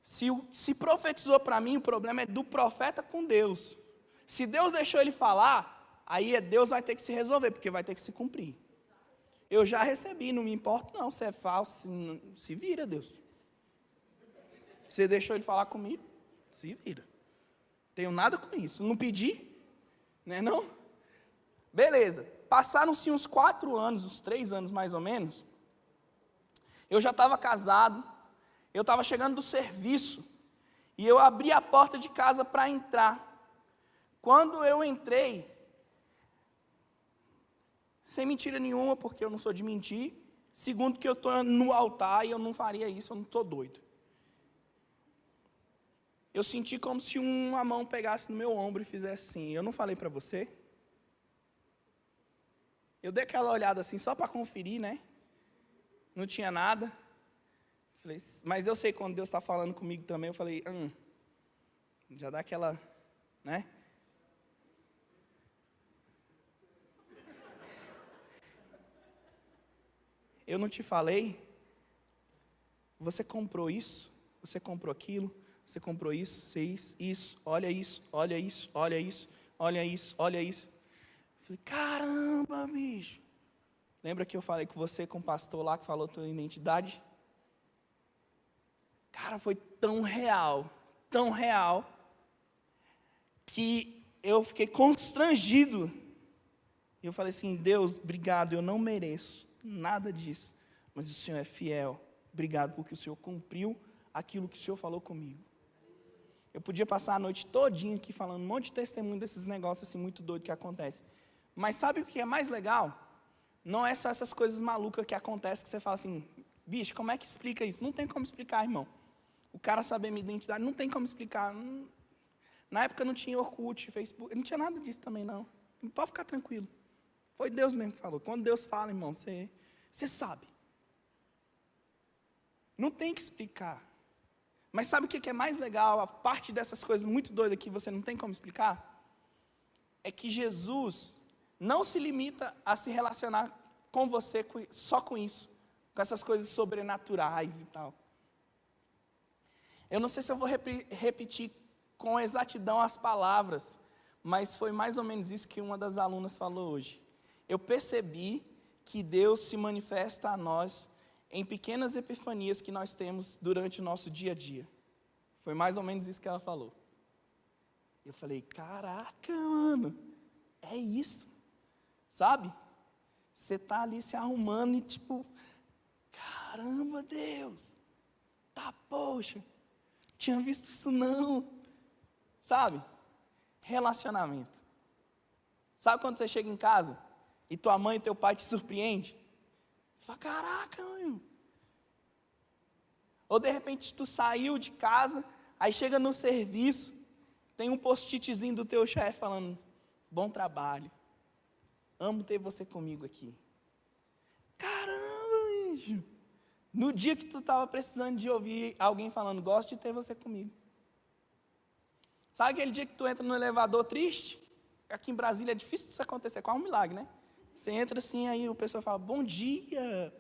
Se profetizou para mim, o problema é do profeta com Deus. Se Deus deixou ele falar, aí Deus vai ter que se resolver, porque vai ter que se cumprir. Eu já recebi, não me importa não, se é falso, se vira, Deus. Você deixou ele falar comigo, se vira. Tenho nada com isso, não pedi, né não? Beleza, passaram-se uns 4 anos, uns 3 anos mais ou menos. Eu já estava casado, eu estava chegando do serviço, e eu abri a porta de casa para entrar. Quando eu entrei, sem mentira nenhuma, porque eu não sou de mentir, segundo que eu estou no altar e eu não faria isso, eu não estou doido. Eu senti como se uma mão pegasse no meu ombro e fizesse assim, eu não falei para você? Eu dei aquela olhada assim, só para conferir, né? Não tinha nada. Falei, mas eu sei quando Deus está falando comigo também, eu falei, já dá aquela, né? Eu não te falei? Você comprou isso? Você comprou aquilo? Você comprou isso, isso, olha isso, olha isso, olha isso, olha isso, olha isso. Falei, caramba, bicho. Lembra que eu falei com você, com o pastor lá, que falou tua identidade? Cara, foi tão real, que eu fiquei constrangido. E eu falei assim, Deus, obrigado, eu não mereço nada disso, mas o Senhor é fiel. Obrigado, porque o Senhor cumpriu aquilo que o Senhor falou comigo. Eu podia passar a noite todinha aqui falando um monte de testemunho desses negócios assim muito doidos que acontecem. Mas sabe o que é mais legal? Não é só essas coisas malucas que acontecem que você fala assim, bicho, como é que explica isso? Não tem como explicar, irmão. O cara saber minha identidade, não tem como explicar. Na época não tinha Orkut, Facebook, não tinha nada disso também não. Pode ficar tranquilo. Foi Deus mesmo que falou. Quando Deus fala, irmão, você sabe. Não tem que explicar. Mas sabe o que é mais legal? A parte dessas coisas muito doidas que você não tem como explicar? É que Jesus não se limita a se relacionar com você só com isso. Com essas coisas sobrenaturais e tal. Eu não sei se eu vou repetir com exatidão as palavras, mas foi mais ou menos isso que uma das alunas falou hoje. Eu percebi que Deus se manifesta a nós em pequenas epifanias que nós temos durante o nosso dia a dia. Foi mais ou menos isso que ela falou. Eu falei, caraca, mano, é isso. Sabe? Você está ali se arrumando e tipo, caramba, Deus, tá, poxa, tinha visto isso não. Sabe? Relacionamento. Sabe quando você chega em casa e tua mãe e teu pai te surpreendem? Você fala, caraca, mãe. Ou de repente tu saiu de casa, aí chega no serviço, tem um post-itzinho do teu chefe falando, bom trabalho, amo ter você comigo aqui. Caramba, bicho. No dia que tu estava precisando de ouvir alguém falando, gosto de ter você comigo. Sabe aquele dia que tu entra no elevador triste? Aqui em Brasília é difícil disso acontecer, quase um milagre, né? Você entra assim, aí o pessoal fala, bom dia,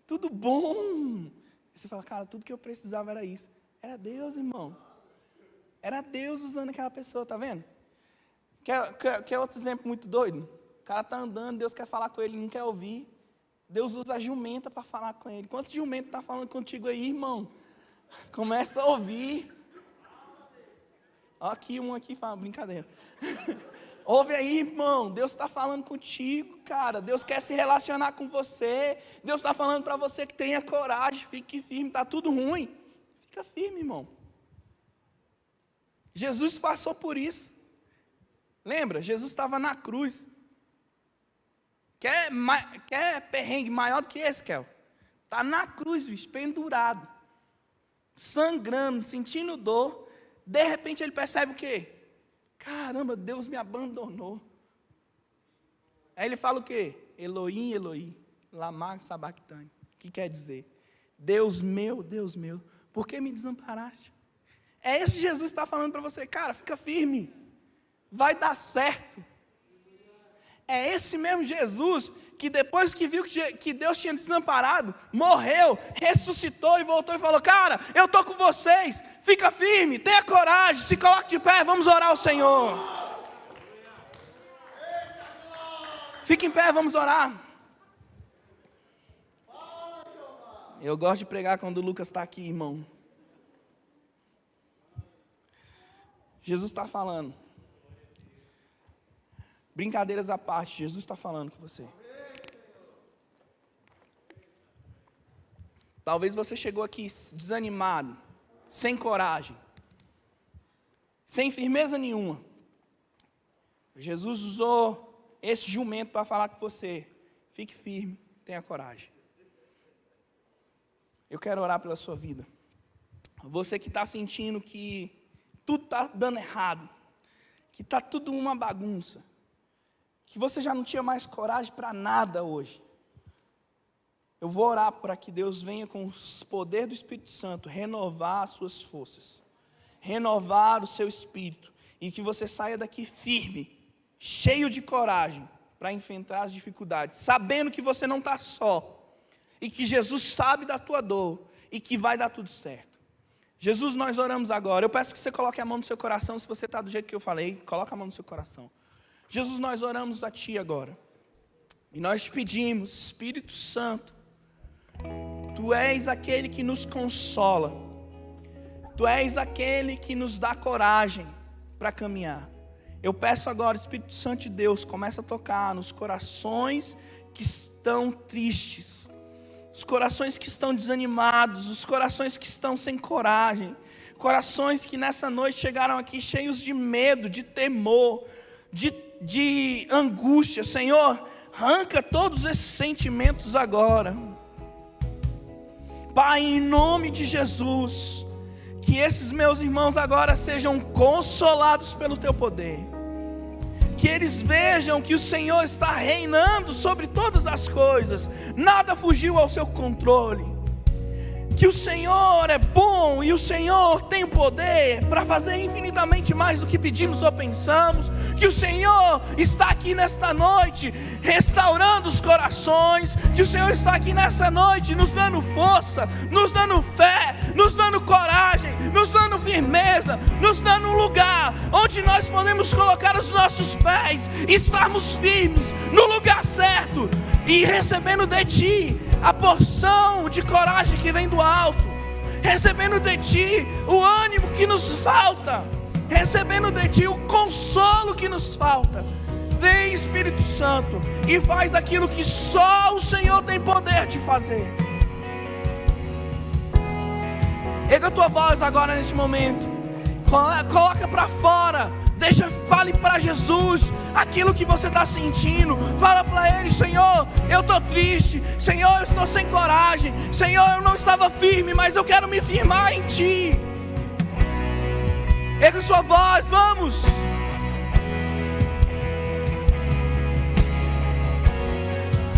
tudo bom? Você fala, cara, tudo que eu precisava era isso. Era Deus, irmão. Era Deus usando aquela pessoa, tá vendo? Quer outro exemplo muito doido? O cara tá andando, Deus quer falar com ele, não quer ouvir. Deus usa a jumenta para falar com ele. Quantos jumentos tá falando contigo aí, irmão? Começa a ouvir. Ó, aqui, um aqui fala, brincadeira. Ouve aí, irmão, Deus está falando contigo, cara. Deus quer se relacionar com você. Deus está falando para você que tenha coragem, fique firme, está tudo ruim. Fica firme, irmão. Jesus passou por isso. Lembra? Jesus estava na cruz. Quer perrengue maior do que esse, Kel? Está na cruz, bicho, pendurado. Sangrando, sentindo dor. De repente ele percebe o quê? Caramba, Deus me abandonou. Aí ele fala o quê? Elohim, Elohim, lama sabachthani. O que quer dizer? Deus meu, por que me desamparaste? É esse Jesus que está falando para você, cara, fica firme, vai dar certo. É esse mesmo Jesus que depois que viu que Deus tinha desamparado, morreu, ressuscitou e voltou e falou, cara, eu estou com vocês, fica firme, tenha coragem, se coloque de pé, vamos orar ao Senhor. Fique em pé, vamos orar. Eu gosto de pregar quando o Lucas está aqui, irmão. Jesus está falando. Brincadeiras à parte, Jesus está falando com você. Talvez você chegou aqui desanimado, sem coragem, sem firmeza nenhuma. Jesus usou esse jumento para falar com você. Fique firme, tenha coragem. Eu quero orar pela sua vida. Você que está sentindo que tudo está dando errado, que está tudo uma bagunça, que você já não tinha mais coragem para nada hoje. Eu vou orar para que Deus venha com o poder do Espírito Santo renovar as suas forças, renovar o seu espírito, e que você saia daqui firme, cheio de coragem para enfrentar as dificuldades, sabendo que você não está só, e que Jesus sabe da tua dor, e que vai dar tudo certo. Jesus, nós oramos agora. Eu peço que você coloque a mão no seu coração. Se você está do jeito que eu falei, coloca a mão no seu coração. Jesus, nós oramos a Ti agora. E nós te pedimos, Espírito Santo, Tu és aquele que nos consola. Tu és aquele que nos dá coragem para caminhar. Eu peço agora, Espírito Santo de Deus, começa a tocar nos corações que estão tristes, os corações que estão desanimados, os corações que estão sem coragem, corações que nessa noite chegaram aqui cheios de medo, de temor, de angústia. Senhor, arranca todos esses sentimentos agora. Pai, em nome de Jesus, que esses meus irmãos agora sejam consolados pelo Teu poder. Que eles vejam que o Senhor está reinando sobre todas as coisas, nada fugiu ao seu controle. Que o Senhor é bom e o Senhor tem o poder para fazer infinitamente mais do que pedimos ou pensamos. Que o Senhor está aqui nesta noite restaurando os corações. Que o Senhor está aqui nessa noite nos dando força, nos dando fé, nos dando coragem, nos dando firmeza, nos dando um lugar onde nós podemos colocar os nossos pés e estarmos firmes no lugar certo e recebendo de Ti a porção de coragem que vem do alto, recebendo de Ti o ânimo que nos falta, recebendo de Ti o consolo que nos falta. Vem, Espírito Santo, e faz aquilo que só o Senhor tem poder de fazer. Erga a tua voz agora neste momento, coloca para fora Fale para Jesus aquilo que você está sentindo. Fala para Ele: Senhor, eu estou triste. Senhor, eu estou sem coragem. Senhor, eu não estava firme, mas eu quero me firmar em Ti. Erga sua voz, vamos.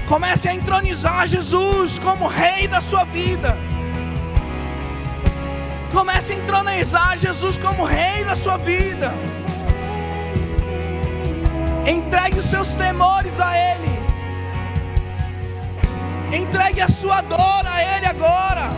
Comece a entronizar Jesus como Rei da sua vida. Comece a entronizar Jesus como Rei da sua vida. Entregue os seus temores a Ele. Entregue a sua dor a Ele agora.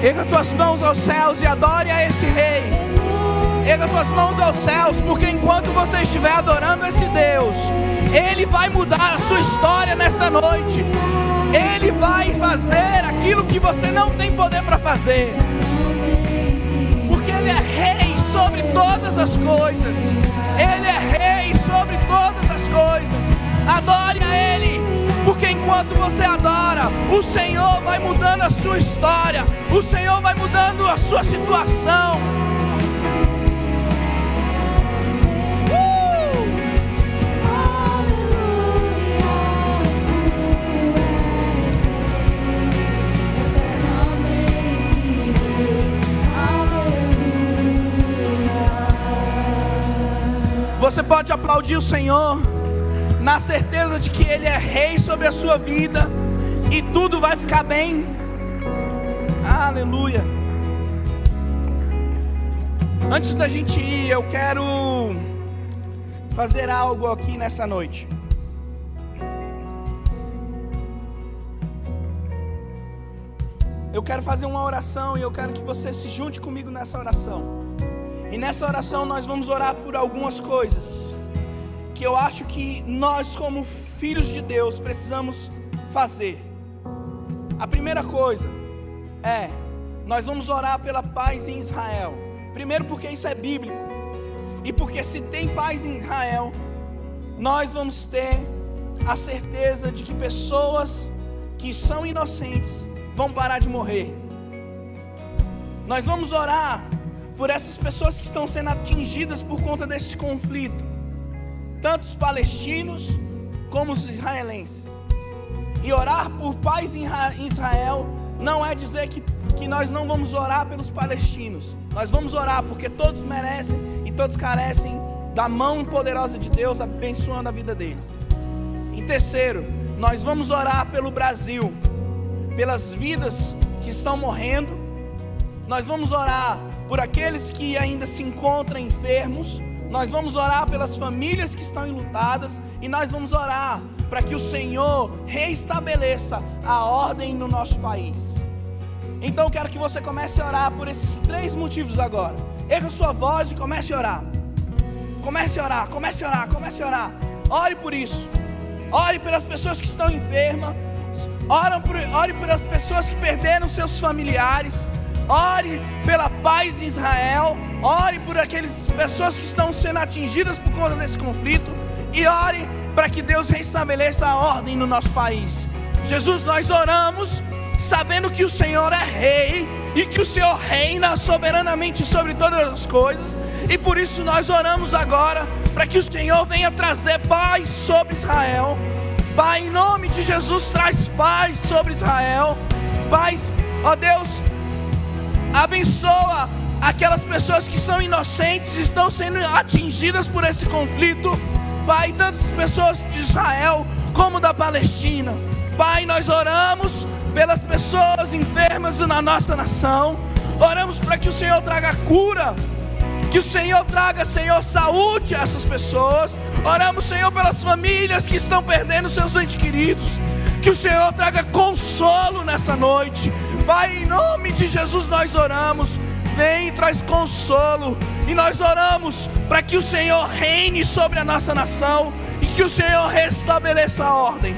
Erga tuas mãos aos céus e adore a esse Rei. Erga tuas mãos aos céus, porque enquanto você estiver adorando esse Deus, Ele vai mudar a sua história nessa noite. Ele vai fazer aquilo que você não tem poder para fazer, porque Ele é Rei sobre todas as coisas. Ele é Rei sobre todas as coisas. Adore a Ele, porque enquanto você adora, o Senhor vai mudando a sua história. O Senhor vai mudando a sua situação. Você pode aplaudir o Senhor na certeza de que Ele é Rei sobre a sua vida e tudo vai ficar bem. Aleluia. Antes da gente ir, eu quero fazer algo aqui nessa noite. Eu quero fazer uma oração e eu quero que você se junte comigo nessa oração. E nessa oração nós vamos orar por algumas coisas que eu acho que nós, como filhos de Deus, precisamos fazer. A primeira coisa é: nós vamos orar pela paz em Israel. Primeiro, porque isso é bíblico, e porque se tem paz em Israel, nós vamos ter a certeza de que pessoas que são inocentes vão parar de morrer. Nós vamos orar por essas pessoas que estão sendo atingidas por conta desse conflito, tanto os palestinos como os israelenses. E orar por paz em Israel não é dizer que nós não vamos orar pelos palestinos. Nós vamos orar porque todos merecem e todos carecem da mão poderosa de Deus abençoando a vida deles. Em terceiro, nós vamos orar pelo Brasil, pelas vidas que estão morrendo. Nós vamos orar por aqueles que ainda se encontram enfermos. Nós vamos orar pelas famílias que estão enlutadas. E nós vamos orar para que o Senhor reestabeleça a ordem no nosso país. Então eu quero que você comece a orar por esses 3 motivos agora. Erga sua voz e comece a orar. Comece a orar, comece a orar, comece a orar. Ore por isso. Ore pelas pessoas que estão enfermas. Ore pelas pessoas que perderam seus familiares. Ore pela paz em Israel. Ore por aquelas pessoas que estão sendo atingidas por conta desse conflito. E ore para que Deus restabeleça a ordem no nosso país. Jesus, nós oramos sabendo que o Senhor é Rei e que o Senhor reina soberanamente sobre todas as coisas. E por isso nós oramos agora para que o Senhor venha trazer paz sobre Israel. Pai, em nome de Jesus, traz paz sobre Israel. Paz, ó Deus, abençoa aquelas pessoas que são inocentes, estão sendo atingidas por esse conflito. Pai, tantas pessoas de Israel como da Palestina. Pai, nós oramos pelas pessoas enfermas na nossa nação. Oramos para que o Senhor traga cura, que o Senhor traga, Senhor, saúde a essas pessoas. Oramos, Senhor, pelas famílias que estão perdendo seus entes queridos, que o Senhor traga consolo nessa noite. Pai, em nome de Jesus nós oramos, vem e traz consolo. E nós oramos para que o Senhor reine sobre a nossa nação e que o Senhor restabeleça a ordem.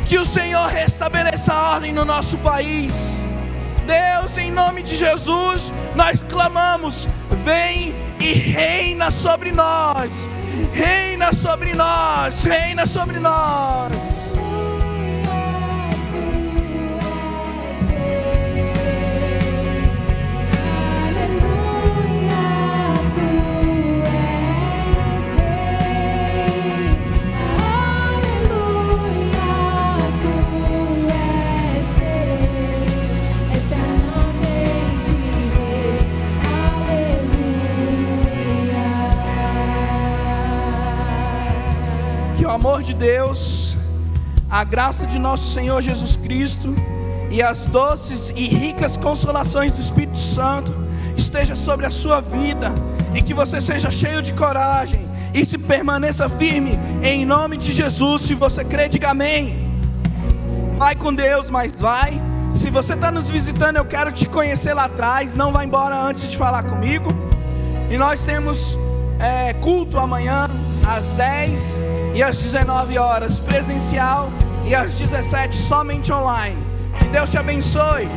Que o Senhor restabeleça a ordem no nosso país. Deus, em nome de Jesus, nós clamamos, vem e reina sobre nós. Reina sobre nós, reina sobre nós. Que o amor de Deus, a graça de nosso Senhor Jesus Cristo e as doces e ricas consolações do Espírito Santo esteja sobre a sua vida, e que você seja cheio de coragem e se permaneça firme em nome de Jesus. Se você crê, diga amém. Vai com Deus, mas vai. Se você está nos visitando, eu quero te conhecer lá atrás. Não vá embora antes de falar comigo. E nós temos culto amanhã às 10 e às 19 horas presencial, e às 17 somente online. Que Deus te abençoe.